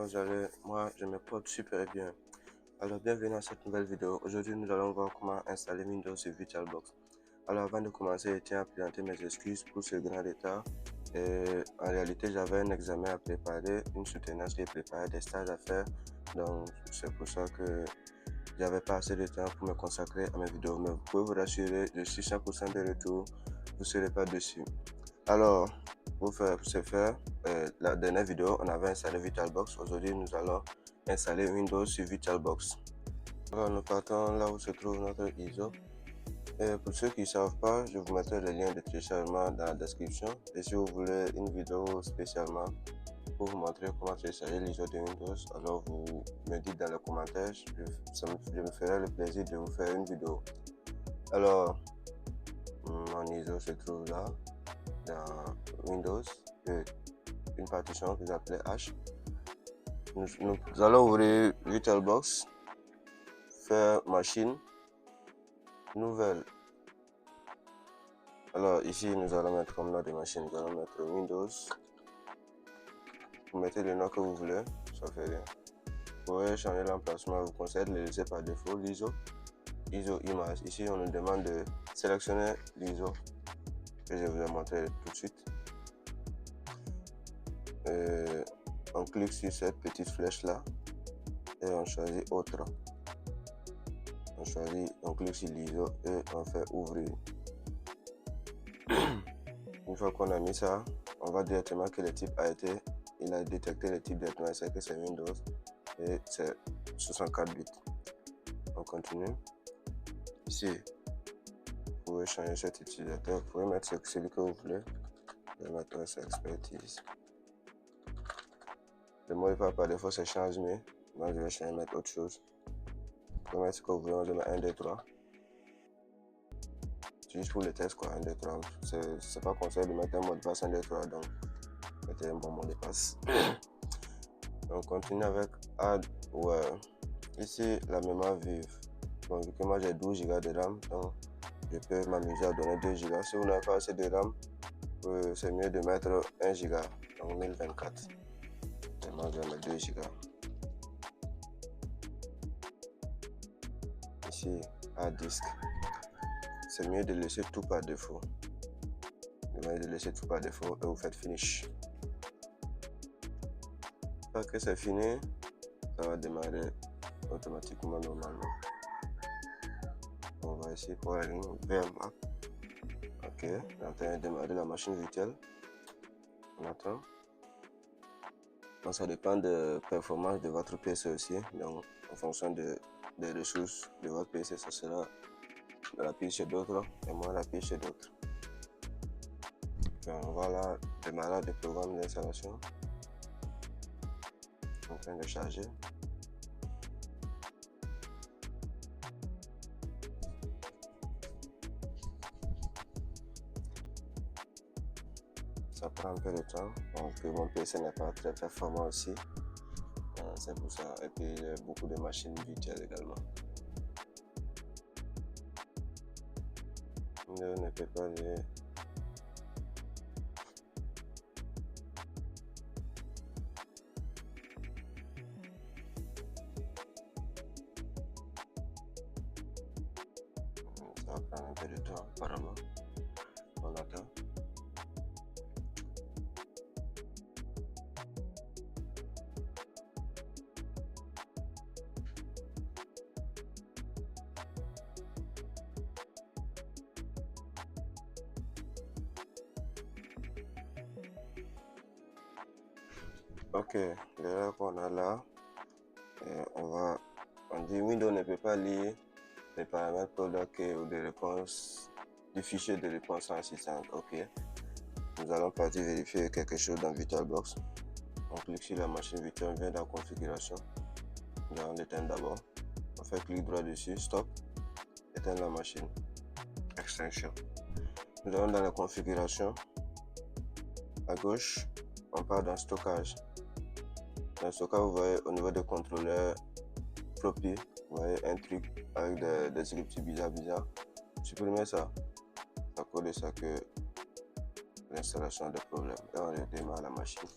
vous allez? Moi, je me porte super bien. Alors, bienvenue à cette nouvelle vidéo. Aujourd'hui, nous allons voir comment installer Windows sur VirtualBox. Alors, avant de commencer, je tiens à présenter mes excuses pour ce grand retard. En réalité, j'avais un examen à préparer, une soutenance qui est préparée, des stages à faire. Donc, c'est pour ça que j'avais pas assez de temps pour me consacrer à mes vidéos. Mais vous pouvez vous rassurer, je suis 100% de retour. Vous ne serez pas dessus. Alors, pour ce faire, la dernière vidéo, on avait installé VirtualBox. Aujourd'hui, nous allons installer Windows sur VirtualBox. Alors, nous partons là où se trouve notre ISO. Et pour ceux qui ne savent pas, je vous mettrai le lien de téléchargement dans la description. Et si vous voulez une vidéo spécialement pour vous montrer comment télécharger l'ISO de Windows, alors vous me dites dans les commentaires. Je me ferai le plaisir de vous faire une vidéo. Alors, mon ISO se trouve là, dans Windows, une partition que j'appelais H. Nous allons ouvrir VirtualBox, faire machine, nouvelle. Alors ici, nous allons mettre comme nom de machine, nous allons mettre Windows. Vous mettez le nom que vous voulez, ça fait rien. Vous pouvez changer l'emplacement, je vous conseille de le laisser par défaut, l'ISO image. Ici, on nous demande de sélectionner l'ISO que je vous ai montré tout de suite. On clique sur cette petite flèche là et on choisit autre. On clique sur l'ISO et on fait ouvrir. Une fois qu'on a mis ça, on va directement que le type il a détecté le type directement, c'est que c'est Windows et c'est 64 bits. On continue. Ici, vous pouvez changer cet utilisateur, vous pouvez mettre celui que vous voulez. Je vais mettre c'est expertise. Le mot de passe par défaut c'est change, mais moi je vais changer, mettre autre chose. Vous pouvez mettre ce que vous voulez, je mets 1, 2, 3. C'est juste pour le test quoi, 1, 2, 3. C'est pas conseillé de mettre un mot de passe 1, 2, 3, donc mettez un bon mot de passe. On continue avec hardware. Ici, la mémoire vive. Donc, vu que moi j'ai 12 Go de RAM, donc je peux m'amuser à donner 2 Go. Si vous n'avez pas assez de RAM, c'est mieux de mettre 1 Go, donc 1024. Et moi je vais mettre 2 Go. Ici, hard disk. C'est mieux de laisser tout par défaut. De laisser tout par défaut et vous faites finish. Une fois que c'est fini, ça va démarrer automatiquement normalement. On va ici pour la ligne VMA. Ok, on est en train de démarrer la machine virtuelle. On attend. Donc ça dépend de la performance de votre PC aussi. Donc en fonction des ressources de votre PC, ça sera rapide chez d'autres et moins rapide chez d'autres. On va là démarrer le programme d'installation. En train de charger. Ça prend un peu de temps, donc mon PC n'est pas très performant aussi. C'est pour ça, et puis il y a beaucoup de machines virtuelles également. Je ne peux pas les... Ça va prendre un peu de temps apparemment. On attend. Ok, là qu'on a là, on dit Windows ne peut pas lire les paramètres product ou de réponse du fichier de réponse assistante. Ok, nous allons partir vérifier quelque chose dans VirtualBox. On clique sur la machine virtuelle, on vient dans configuration. Nous allons l'éteindre d'abord. On fait clic droit dessus, stop, éteindre la machine, extinction. Nous allons dans la configuration. À gauche, on part dans stockage. Dans ce cas, vous voyez au niveau des contrôleurs floppy, vous voyez un truc avec des scripts bizarres. Supprimez ça. À cause de ça que l'installation a des problèmes. Et on redémarre la machine.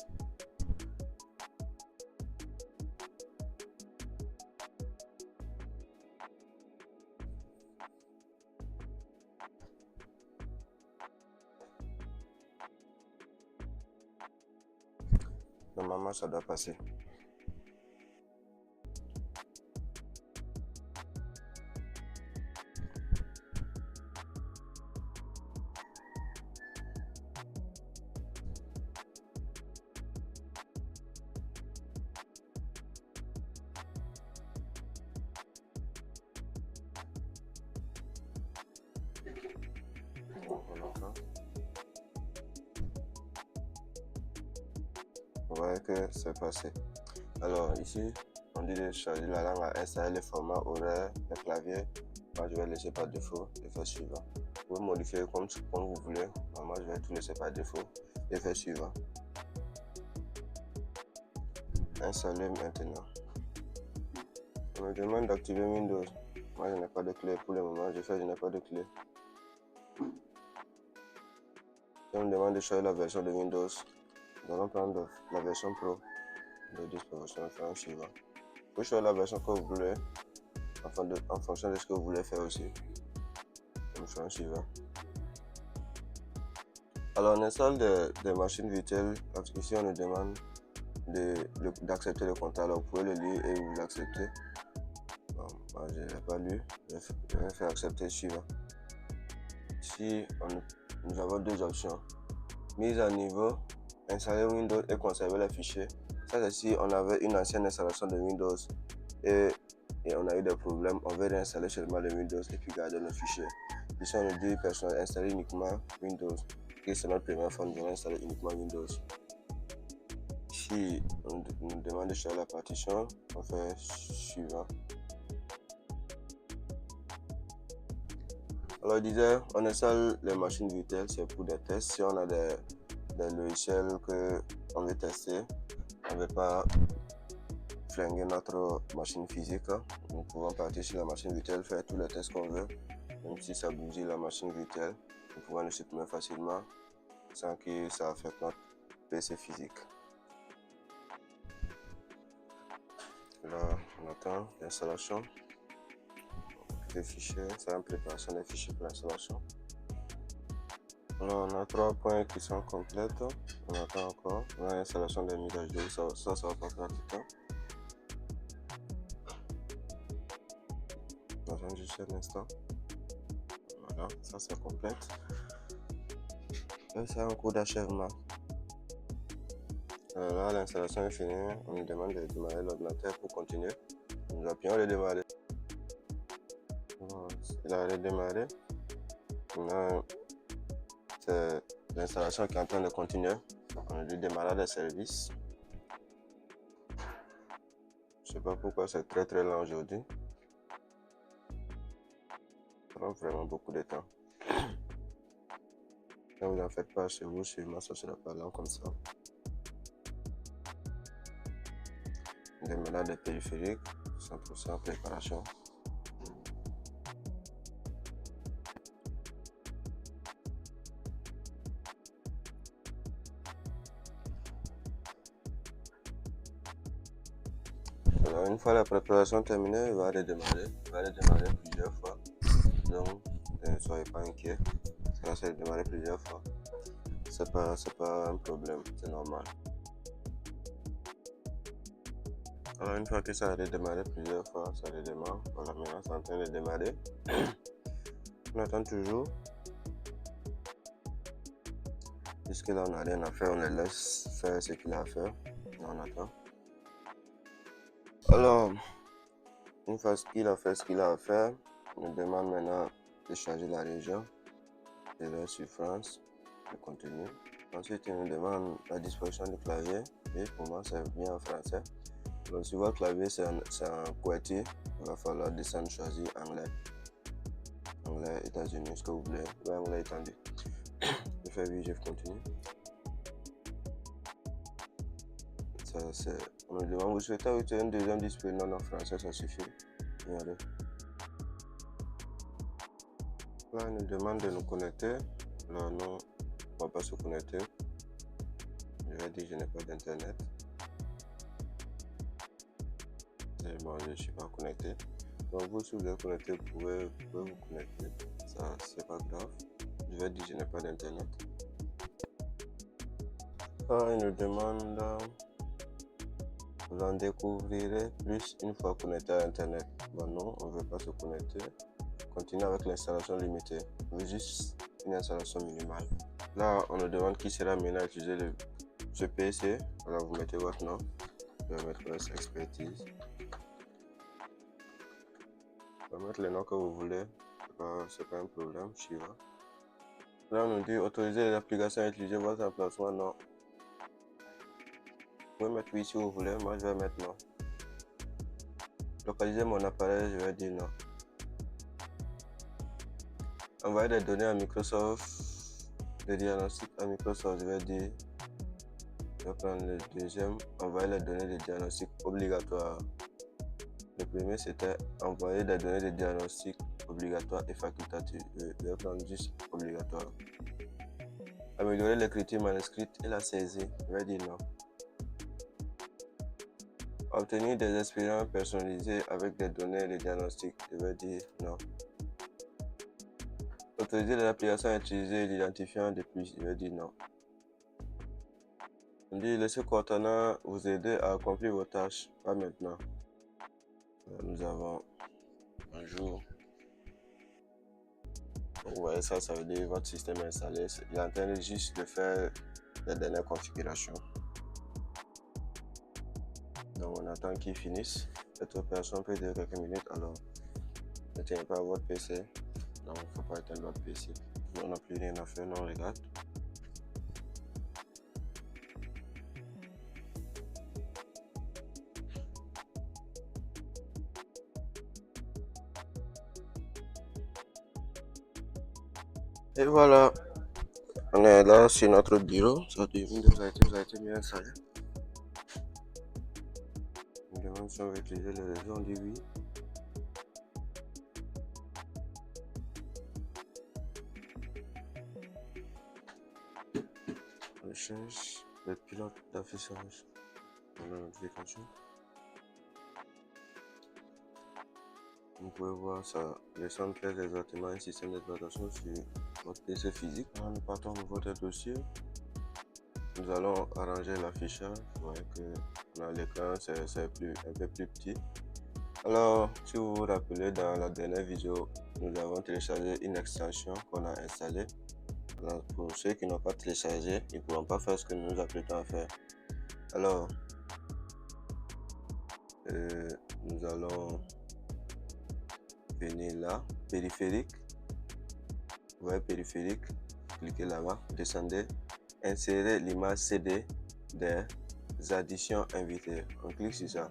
normalement ça doit passer. Vous voyez que c'est passé. Alors ici, on dit de choisir la langue à installer les formats horaires, le clavier. Moi, je vais laisser par défaut et faire suivant. Vous pouvez modifier comme vous voulez. Moi, je vais tout laisser par défaut et faire suivant. Installer maintenant. On me demande d'activer Windows. Moi, je n'ai pas de clé pour le moment. Je n'ai pas de clé. Si on me demande de choisir la version de Windows, nous allons prendre la version Pro de disposition et faire un suivant. Vous pouvez choisir la version que vous voulez en fonction de ce que vous voulez faire aussi. On fait un suivant. Alors, on installe des machines virtuelles. Ici, on nous demande d'accepter le contrat. Alors, vous pouvez le lire et vous l'acceptez. Bon, moi, je ne l'ai pas lu. Je vais faire accepter suivant. Ici, nous avons deux options. Mise à niveau, installer Windows et conserver les fichiers. Ça, c'est si on avait une ancienne installation de Windows et on a eu des problèmes, on veut réinstaller seulement le Windows et puis garder nos fichiers. Ici, on nous dit personnel, installer uniquement Windows. Et c'est notre première fois, nous allons installer uniquement Windows. Ici, on nous demande de choisir la partition, on fait suivant. Alors, je disais, on installe les machines virtuelles, c'est pour des tests. Si on a des logiciels qu'on veut tester, on ne veut pas flinguer notre machine physique, nous pouvons partir sur la machine virtuelle, faire tous les tests qu'on veut. Même si ça bousille la machine virtuelle, nous pouvons le supprimer facilement sans que ça affecte notre PC physique. Là, on attend l'installation. Les fichiers, c'est en préparation des fichiers pour l'installation. Alors, on a 3 points qui sont complètes. On attend encore. On a l'installation des mises à jour. Ça va pas faire tout le temps. On attend juste un instant. Voilà, ça c'est complète. Et c'est en cours d'achèvement. Là, l'installation est finie. On nous demande de démarrer l'ordinateur pour continuer. Nous appuyons le démarrer. Il a redémarré. C'est l'installation qui est en train de continuer. On a dit démarrer les services. Je sais pas pourquoi c'est très lent aujourd'hui. Ça prend vraiment beaucoup de temps. Ne vous en faites pas chez vous, chez moi ça sera pas lent comme ça. Démarrage des périphériques, 100% préparation. Alors, une fois la préparation terminée, il va redémarrer. Il va redémarrer plusieurs fois. Donc, ne soyez pas inquiets. Ça va redémarrer plusieurs fois. C'est pas un problème, c'est normal. Alors, une fois que ça a redémarré plusieurs fois, ça redémarre. Voilà, maintenant c'est en train de démarrer. On attend toujours. Puisque là, on n'a rien à faire, on les laisse faire ce qu'il a à faire. Et on attend. Alors, une fois qu'il a fait ce qu'il a à faire, on nous demande maintenant de changer la région. Et là, sur France, le contenu. Ensuite, il nous demande la disposition du clavier. Et pour moi, c'est bien en français. Donc, sur votre clavier, c'est un QWERTY. Il va falloir descendre, choisir anglais. Anglais, États-Unis, ce que vous voulez. Ouais, anglais étendu. Je fais oui, je continue. Ça, c'est. On me demande, vous souhaitez ajouter un deuxième display? Non, en français, ça suffit. Regardez. Là, il nous demande de nous connecter. Là, non, on ne va pas se connecter. Je vais dire, je n'ai pas d'internet. Bon, je ne suis pas connecté. Donc, vous, si vous êtes connecté, vous pouvez vous connecter. Ça, c'est pas grave. Je vais dire, je n'ai pas d'internet. Là, il nous demande Vous en découvrirez plus une fois connecté à Internet. Bon non, on ne veut pas se connecter. Continuez avec l'installation limitée. On veut juste une installation minimale. Là, on nous demande qui sera amené à utiliser ce PC. Alors, vous mettez votre nom. Je vais mettre S Expertise. Vous pouvez mettre le nom que vous voulez. C'est pas un problème. Shiva. Là, on nous dit autoriser l'application à utiliser votre emplacement. Non. Vous pouvez mettre oui si vous voulez. Moi, je vais mettre non. Localiser mon appareil, je vais dire non. Envoyer des données à Microsoft, des diagnostics à Microsoft, je vais dire, je vais prendre le deuxième, envoyer les données de diagnostic obligatoires. Le premier c'était envoyer des données de diagnostic obligatoires et facultatives, je vais prendre juste obligatoire. Améliorer l'écriture manuscrite et la saisie, je vais dire non. Obtenir des expériences personnalisées avec des données de diagnostic, je vais dire non. Autoriser l'application à utiliser l'identifiant de plus, je vais dire non. On dit laissez Cortana vous aider à accomplir vos tâches, pas maintenant. Nous avons un jour. Vous voyez ça, ça veut dire votre système est installé. Il est en train de juste de faire les dernières configurations. Donc on attend qu'il finisse. Cette opération peut durer quelques minutes, alors ne tenez pas à votre PC. Donc il ne faut pas éteindre votre PC. On n'a plus rien à faire, non, on regarde. Et voilà, on est là sur notre bureau. Ça Windows a été bien installé. On demande si on veut utiliser le réseau, on dit oui. On change le pilote d'affichage. On a notification. Vous pouvez voir ça descend très exactement un système d'exploitation sur votre PC physique. Nous partons de votre dossier. Nous allons arranger l'affichage. Vous voyez que dans l'écran c'est un peu plus petit. Alors, si vous vous rappelez, dans la dernière vidéo, nous avons téléchargé une extension qu'on a installée. Alors, pour ceux qui n'ont pas téléchargé, ils ne pourront pas faire ce que nous nous apprêtons à faire. Alors, nous allons venir là, périphérique. Vous voyez périphérique, cliquez là-bas, descendez, insérez l'image CD des additions invitées. On clique sur ça.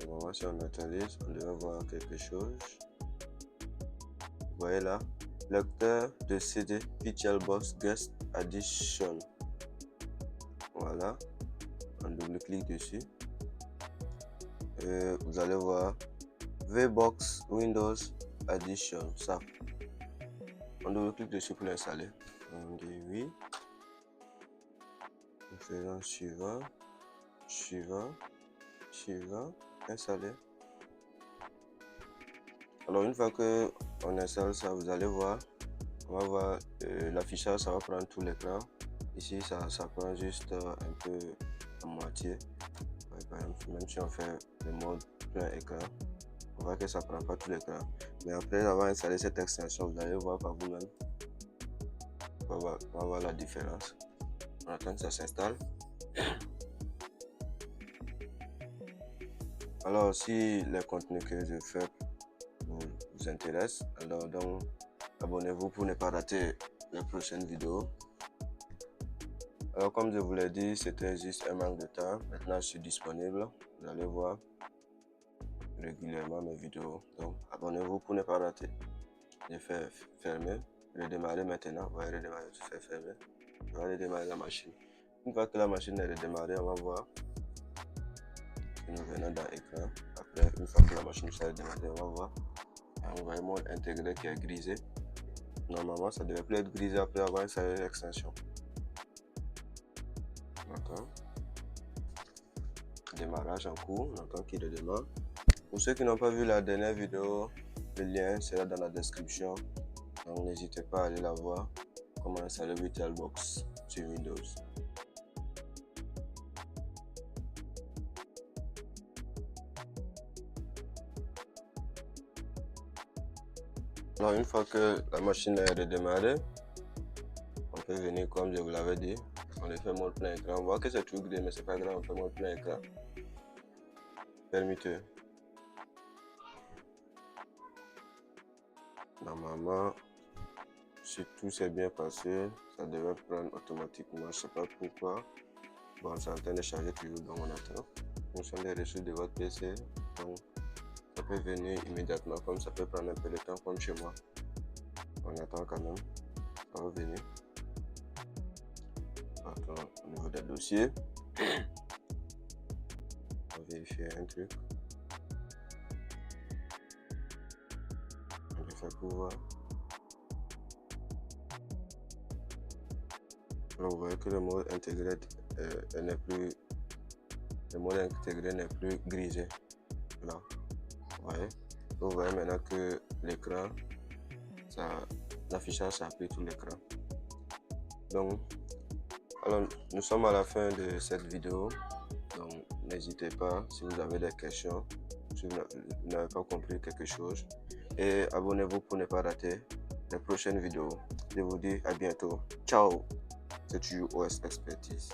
On va voir si on actualise, on devrait voir quelque chose. Vous voyez là, lecteur de CD VirtualBox Guest Addition. Voilà, on double-clique dessus. Vous allez voir VBox Windows Addition, ça. On double-clique dessus pour l'installer. On dit oui. Nous faisons suivant, installer. Alors une fois que on installe ça, vous allez voir, on va voir l'affichage, ça va prendre tout l'écran. Ici ça prend juste un peu à moitié. Par exemple, même si on fait le mode plein écran, on voit que ça prend pas tout l'écran. Mais après avoir installé cette extension, vous allez voir par vous-même. On va voir la différence. On attend que ça s'installe. Alors si les contenus que je fais vous intéressent, alors donc abonnez-vous pour ne pas rater les prochaines vidéos. Alors comme je vous l'ai dit, c'était juste un manque de temps. Maintenant je suis disponible. Vous allez voir régulièrement mes vidéos. Donc abonnez-vous pour ne pas rater. Je fais fermer, redémarrer maintenant. On va redémarrer, je fais fermer. On va redémarrer la machine. Une fois que la machine est redémarrée, on va voir. Nous venons dans l'écran. Après, une fois que la machine s'est redémarrée, on va voir. On voit le mode intégré qui est grisé. Normalement, ça devrait plus être grisé après avoir installé l'extension. D'accord. Démarrage en cours, on attend qu'il redémarre. Pour ceux qui n'ont pas vu la dernière vidéo, le lien sera dans la description. Donc n'hésitez pas à aller la voir. comment installer VirtualBox sur Windows. Alors, une fois que la machine est redémarrée, on peut venir, comme je vous l'avais dit, on le fait mode plein écran. On voit que c'est tout gris, mais c'est pas grave, on fait mode plein écran. Permettez. Normalement, si tout s'est bien passé, ça devrait prendre automatiquement. Je sais pas pourquoi. Bon, c'est en train de charger toujours, donc on attend. Nous sommes les ressources de votre PC, donc ça peut venir immédiatement, comme ça peut prendre un peu de temps, comme chez moi. On attend quand même, ça va venir. Attends, au niveau des dossiers, on va vérifier un truc. On va faire pour voir. Alors, vous voyez que le mode intégré n'est plus, le mode intégré n'est plus grisé. Là, vous voyez maintenant que l'écran, l'affichage s'applique tout l'écran. Donc, alors, nous sommes à la fin de cette vidéo. Donc, n'hésitez pas si vous avez des questions, si vous n'avez pas compris quelque chose, et abonnez-vous pour ne pas rater les prochaines vidéos. Je vous dis à bientôt. Ciao, c'est OS Expertise.